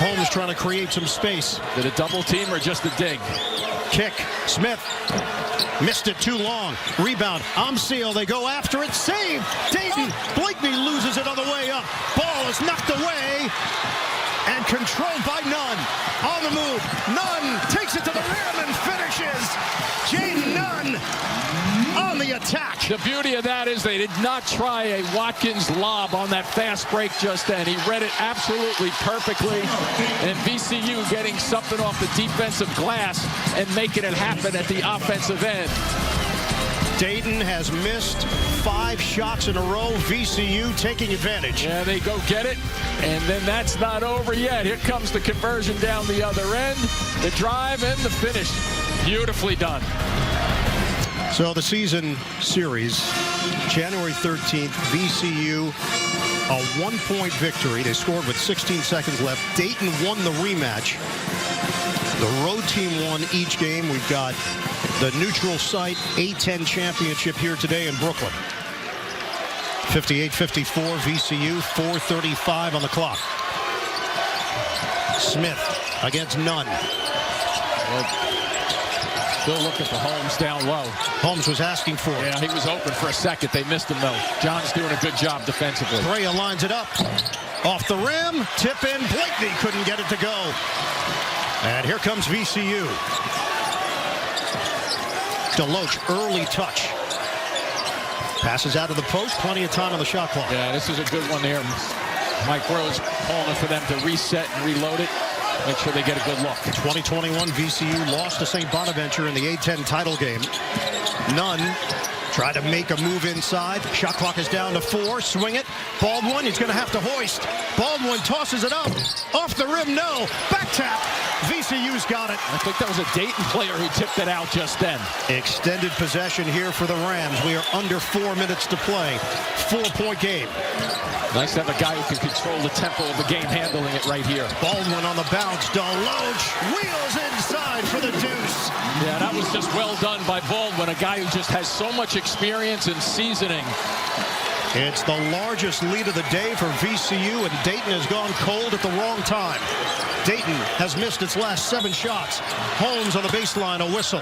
Holmes trying to create some space. Did a double team or just a dig? Kick. Smith missed it too long. Rebound. Amseal. They go after it. Save. Dayton. Blakeney loses it on the way up. Ball is knocked away and controlled by Nunn. On the move. Nunn takes it to the rim and finishes. Jaden Nunn on the attack. The beauty of that is they did not try a Watkins lob on that fast break just then. He read it absolutely perfectly. And VCU getting something off the defensive glass and making it happen at the offensive end. Dayton has missed 5 shots in a row. VCU taking advantage. Yeah, they go get it. And then that's not over yet. Here comes the conversion down the other end. The drive and the finish. Beautifully done. So the season series, January 13th, VCU, a 1-point victory. They scored with 16 seconds left. Dayton won the rematch. The road team won each game. We've got the neutral site A10 championship here today in Brooklyn. 58-54 VCU, 4:35 on the clock. Smith against Nunn. Still looking for Holmes down low. Holmes was asking for it. Yeah, he was open for a second. They missed him, though. John's doing a good job defensively. Brea lines it up. Off the rim. Tip in. Blakeney couldn't get it to go. And here comes VCU. Deloach, early touch. Passes out of the post. Plenty of time on the shot clock. Yeah, this is a good one there. Mike Rose calling for them to reset and reload it. Make sure they get a good look. 2021 VCU lost to St. Bonaventure in the A10 title game. Nunn tried to make a move inside. Shot clock is down to 4. Swing it. Baldwin, he's going to have to hoist. Baldwin tosses it up. Off the rim, no. Back tap. VCU's got it. I think that was a Dayton player who tipped it out just then. Extended possession here for the Rams. We are under 4 minutes to play. 4-point game. Nice to have a guy who can control the tempo of the game handling it right here. Baldwin on the bounce. Deloach wheels inside for the deuce. Yeah, that was just well done by Baldwin, a guy who just has so much experience and seasoning. It's the largest lead of the day for VCU, and Dayton has gone cold at the wrong time. Dayton has missed its last 7 shots. Holmes on the baseline, a whistle.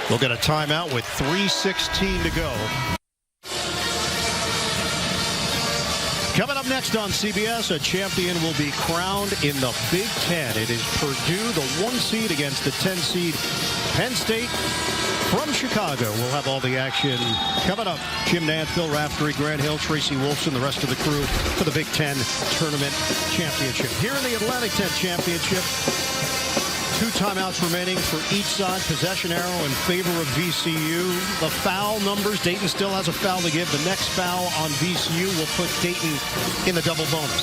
We'll get a timeout with 3:16 to go. Coming up next on CBS, a champion will be crowned in the Big Ten. It is Purdue, the 1 seed against the 10 seed Penn State from Chicago. We'll have all the action coming up. Jim Nance, Bill Raftery, Grant Hill, Tracy Wolfson, the rest of the crew for the Big Ten Tournament Championship. Here in the Atlantic 10 Championship, 2 timeouts remaining for each side. Possession arrow in favor of VCU. The foul numbers, Dayton still has a foul to give. The next foul on VCU will put Dayton in the double bonus.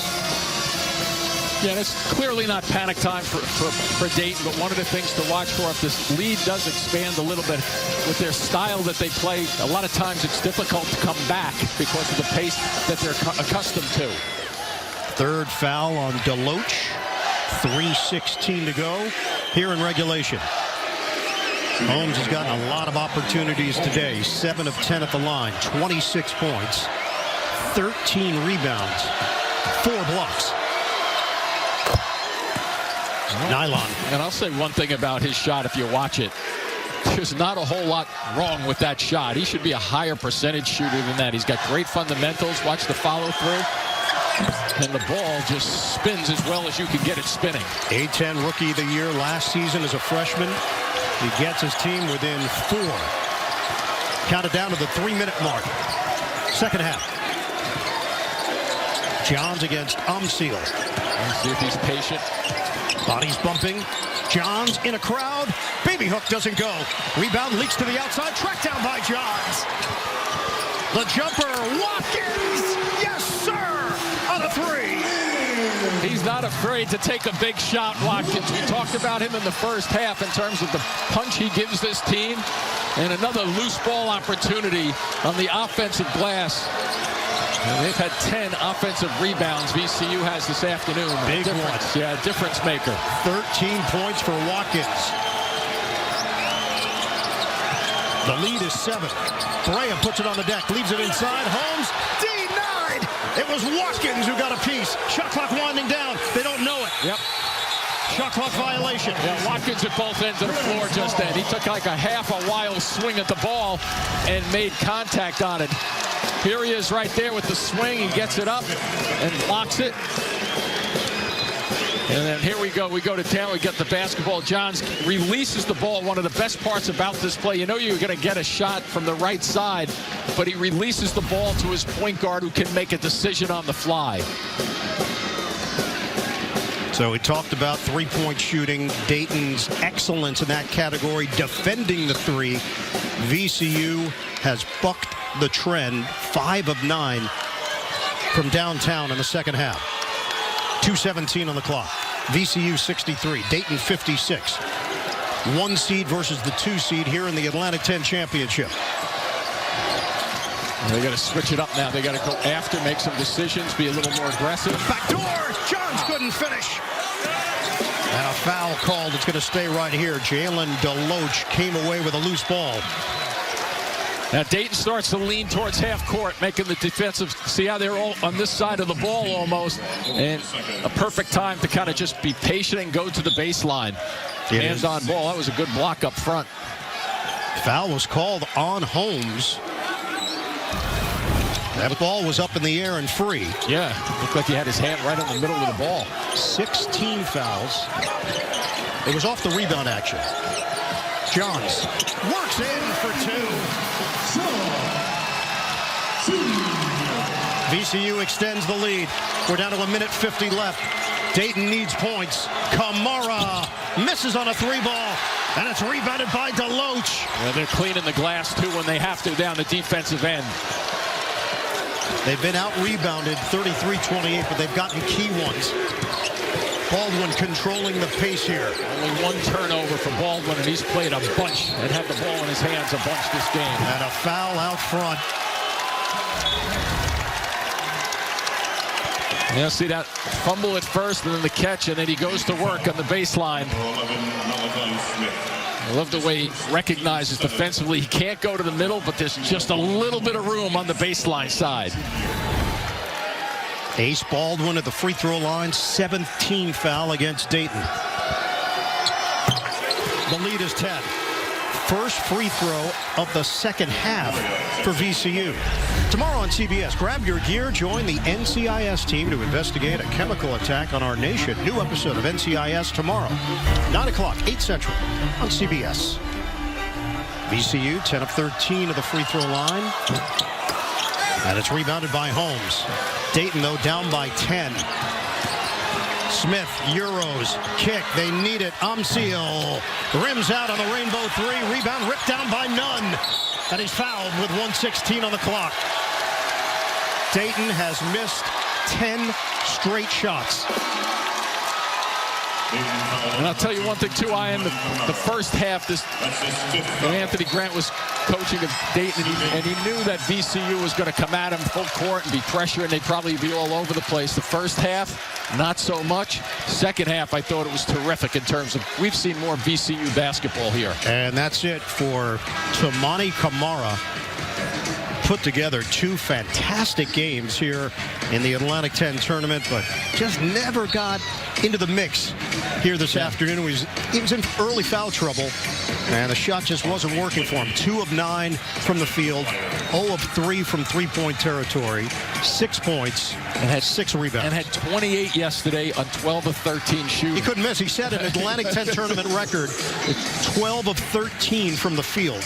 Yeah, it's clearly not panic time for Dayton, but one of the things to watch for, if this lead does expand a little bit with their style that they play, a lot of times it's difficult to come back because of the pace that they're accustomed to. 3rd foul on Deloach. 3:16 to go here in regulation. Holmes has gotten a lot of opportunities today. 7 of 10 at the line. 26 points. 13 rebounds. 4 blocks. Nylon. And I'll say one thing about his shot if you watch it. There's not a whole lot wrong with that shot. He should be a higher percentage shooter than that. He's got great fundamentals. Watch the follow through. And the ball just spins as well as you can get it spinning. A10 Rookie of the Year last season as a freshman. He gets his team within 4. Counted down to the 3-minute mark. Second half. Johns against Amseal. Let's see if he's patient. Bodies bumping. Johns in a crowd. Baby hook doesn't go. Rebound leaks to the outside. Tracked down by Johns. The jumper. Watkins. Yes, sir. On a 3. He's not afraid to take a big shot, Watkins. We talked about him in the first half in terms of the punch he gives this team. And another loose ball opportunity on the offensive glass. And they've had 10 offensive rebounds VCU has this afternoon. Big one. Yeah, difference maker. 13 points for Watkins. The lead is 7. Brea puts it on the deck, leaves it inside. Holmes denied. It was Watkins who got a piece. Shot clock Yep. Shot clock violation. Yeah, Watkins at both ends of the floor just then. He took like a half a wild swing at the ball and made contact on it. Here he is right there with the swing. He gets it up and blocks it. And then here we go. We go to town. We get the basketball. Johns releases the ball. One of the best parts about this play, you know you're going to get a shot from the right side, but he releases the ball to his point guard who can make a decision on the fly. So we talked about three-point shooting, Dayton's excellence in that category, defending the three. VCU has bucked the trend, 5 of 9 from downtown in the second half. 2:17 on the clock. VCU 63, Dayton 56. 1 seed versus the 2 seed here in the Atlantic 10 championship. They got to switch it up now. They got to go after, make some decisions, be a little more aggressive. Backdoor, Johns couldn't finish. And a foul called. It's going to stay right here. Jalen DeLoach came away with a loose ball. Now Dayton starts to lean towards half court, making the defensive, see how they're all on this side of the ball almost, and a perfect time to kind of just be patient and go to the baseline. Hands on ball. That was a good block up front. Foul was called on Holmes. That ball was up in the air and free. Yeah, looked like he had his hand right in the middle of the ball. 16 fouls. It was off the rebound action. Johns works in for 2. VCU extends the lead. We're down to 1:50 left. Dayton needs points. Kamara misses on a 3-ball, and it's rebounded by DeLoach. Yeah, they're cleaning the glass, too, when they have to down the defensive end. They've been out-rebounded 33-28, but they've gotten key ones. Baldwin controlling the pace here. Only 1 turnover for Baldwin, and he's played a bunch and had the ball in his hands a bunch this game. And a foul out front. Yeah, see that fumble at first and then the catch, and then he goes to work on the baseline. I love the way he recognizes defensively. He can't go to the middle, but there's just a little bit of room on the baseline side. Ace Baldwin at the free throw line, 17th foul against Dayton. The lead is 10. First free throw of the second half for VCU. Tomorrow on CBS, grab your gear, join the NCIS team to investigate a chemical attack on our nation. New episode of NCIS tomorrow, 9 o'clock, 8 Central on CBS. VCU 10 of 13 of the free throw line. And it's rebounded by Holmes. Dayton, though, down by 10. Smith, Euros, kick, they need it. Amsiel rims out on the rainbow 3. Rebound ripped down by Nunn. And he's fouled with 1:16 on the clock. Dayton has missed 10 straight shots. And I'll tell you one thing, too, Ian, the first half, when Anthony Grant was coaching of Dayton, and he knew that VCU was going to come at him full court and be pressure, and they'd probably be all over the place. The first half, not so much. Second half, I thought it was terrific in terms of, we've seen more VCU basketball here. And that's it for Toumani Camara. Put together 2 fantastic games here in the Atlantic 10 tournament, but just never got into the mix here this afternoon. He was in early foul trouble, and the shot just wasn't working for him. 2 of 9 from the field, 0 of 3 from three-point territory, 6 points, and had 6 rebounds. And had 28 yesterday on 12 of 13 shooting. He couldn't miss. He set an Atlantic 10 tournament record, 12 of 13 from the field.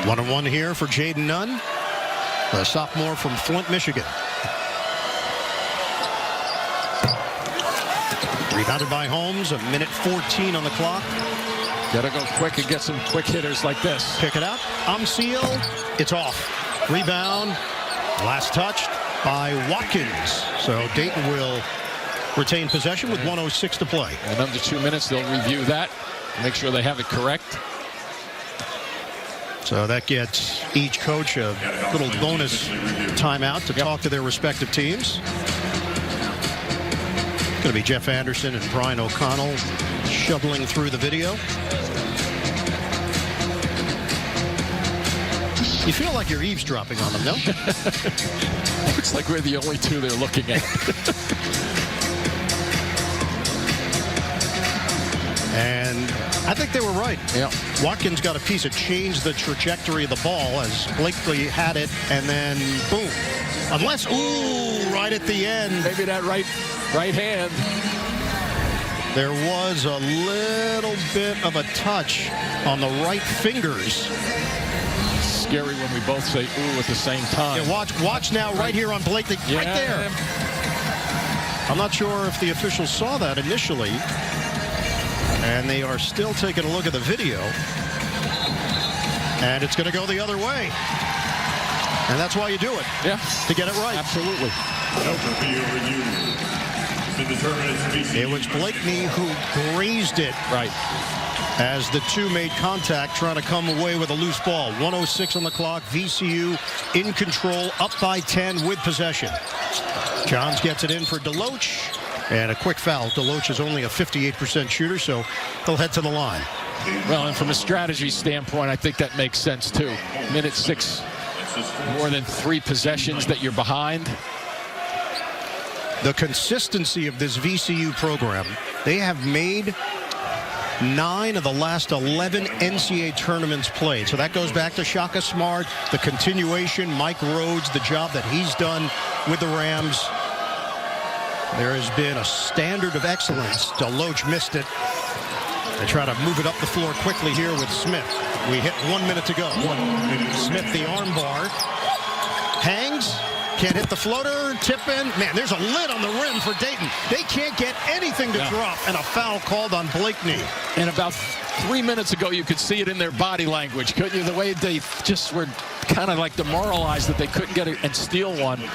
1-1 here for Jaden Nunn, the sophomore from Flint, Michigan. Rebounded by Holmes, 1:14 on the clock. Got to go quick and get some quick hitters like this. Pick it up. Amsiel, it's off. Rebound, last touched by Watkins. So Dayton will retain possession with 1:06 to play. And under 2 minutes, they'll review that. Make sure they have it correct. So that gets each coach a little bonus timeout to talk to their respective teams. Going to be Jeff Anderson and Brian O'Connell shoveling through the video. You feel like you're eavesdropping on them, no? Looks like we're the only two they're looking at. And I think they were right. Yeah. Watkins got a piece that changed the trajectory of the ball as Blakely had it, and then boom. Unless, ooh, right at the end. Maybe that right hand. There was a little bit of a touch on the right fingers. Scary when we both say ooh at the same time. Yeah, watch now right here on Blakely, right there. I'm not sure if the officials saw that initially. And they are still taking a look at the video. And it's going to go the other way. And that's why you do it. Yeah. To get it right. Absolutely. It was Blakeney who grazed it. Right. As the two made contact, trying to come away with a loose ball. 1:06 on the clock. VCU in control, up by 10 with possession. Johns gets it in for Deloach. And a quick foul. Deloach is only a 58% shooter, so he'll head to the line. Well, and from a strategy standpoint, I think that makes sense, too. Minute 6, more than 3 possessions that you're behind. The consistency of this VCU program, they have made 9 of the last 11 NCAA tournaments played. So that goes back to Shaka Smart, the continuation, Mike Rhodes, the job that he's done with the Rams. There has been a standard of excellence. Deloach missed it. They try to move it up the floor quickly here with Smith. We hit 1 minute to go. Smith, the arm bar. Hangs. Can't hit the floater. Tip in. Man, there's a lid on the rim for Dayton. They can't get anything to drop. And a foul called on Blakeney. And about 3 minutes ago, you could see it in their body language, couldn't you? The way they just were kind of like demoralized that they couldn't get it and steal one.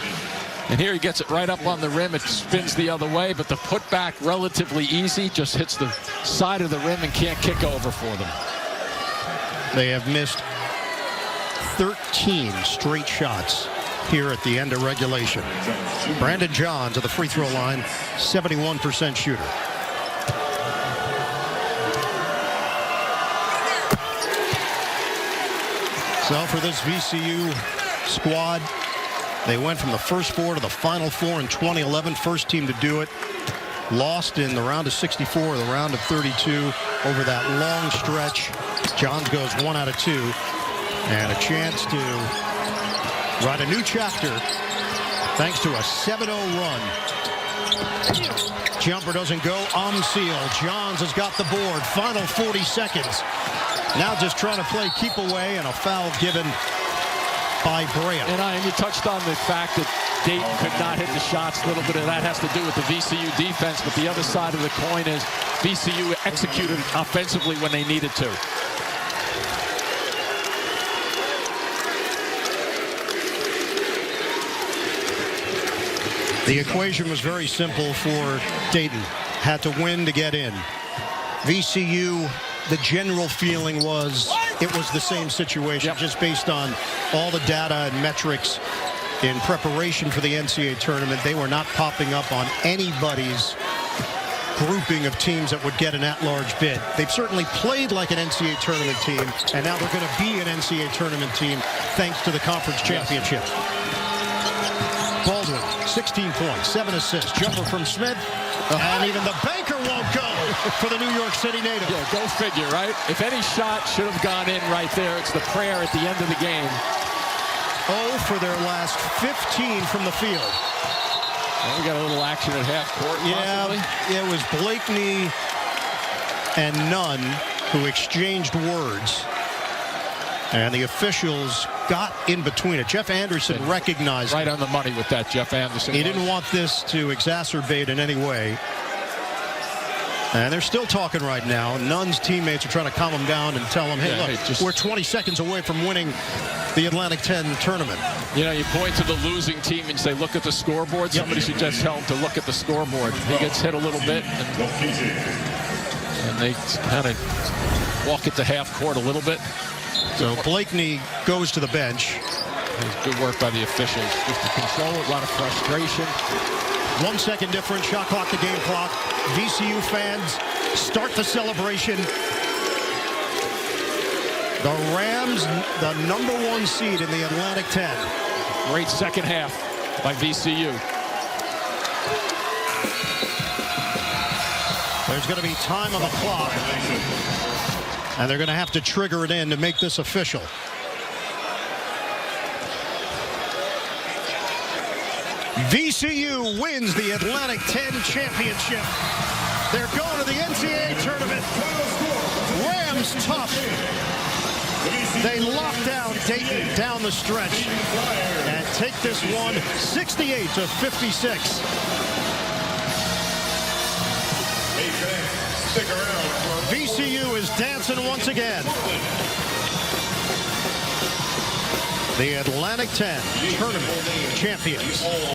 And here he gets it right up on the rim. It spins the other way, but the putback relatively easy. Just hits the side of the rim and can't kick over for them. They have missed 13 straight shots here at the end of regulation. Brandon Johns at the free throw line, 71% shooter. So for this VCU squad, they went from the first 4 to the final 4 in 2011. First team to do it. Lost in the round of 64, the round of 32 over that long stretch. Johns goes 1 out of 2. And a chance to write a new chapter thanks to a 7-0 run. Jumper doesn't go. Seal. Johns has got the board. Final 40 seconds. Now just trying to play keep away, and a foul given by Brea. And you touched on the fact that Dayton could not hit the shots. A little bit of that has to do with the VCU defense, but the other side of the coin is VCU executed offensively when they needed to. The equation was very simple for Dayton. Had to win to get in. VCU, the general feeling was it was the same situation, just based on all the data and metrics in preparation for the NCAA tournament. They were not popping up on anybody's grouping of teams that would get an at-large bid. They've certainly played like an NCAA tournament team, and now they're going to be an NCAA tournament team thanks to the conference championship. Baldwin, 16 points, 7 assists. Jumper from Smith, and even the banker won't go for the New York City native. Yeah, go figure, right? If any shot should have gone in right there, it's the prayer at the end of the game. 0 for their last 15 from the field. Well, we got a little action at half court, possibly. Yeah, it was Blakeney and Nunn who exchanged words. And the officials got in between it. Jeff Anderson recognized right on the money with that, Jeff Anderson. He didn't want this to exacerbate in any way. And they're still talking right now. Nunn's teammates are trying to calm him down and tell him, hey, look, we're 20 seconds away from winning the Atlantic 10 tournament. You know, you point to the losing team and say, look at the scoreboard. Somebody should just tell him to look at the scoreboard. He gets hit a little bit, and they kind of walk it to half court a little bit. So Blakeney goes to the bench. Good work by the officials just to control it. A lot of frustration. 1 second difference, shot clock to game clock. VCU fans start the celebration. The Rams, the #1 seed in the Atlantic 10. Great second half by VCU. There's going to be time on the clock. And they're going to have to trigger it in to make this official. VCU wins the Atlantic 10 championship. They're going to the NCAA tournament. Rams tough. They lock down Dayton down the stretch and take this one 68-56. VCU is dancing once again. The Atlantic 10 tournament champions.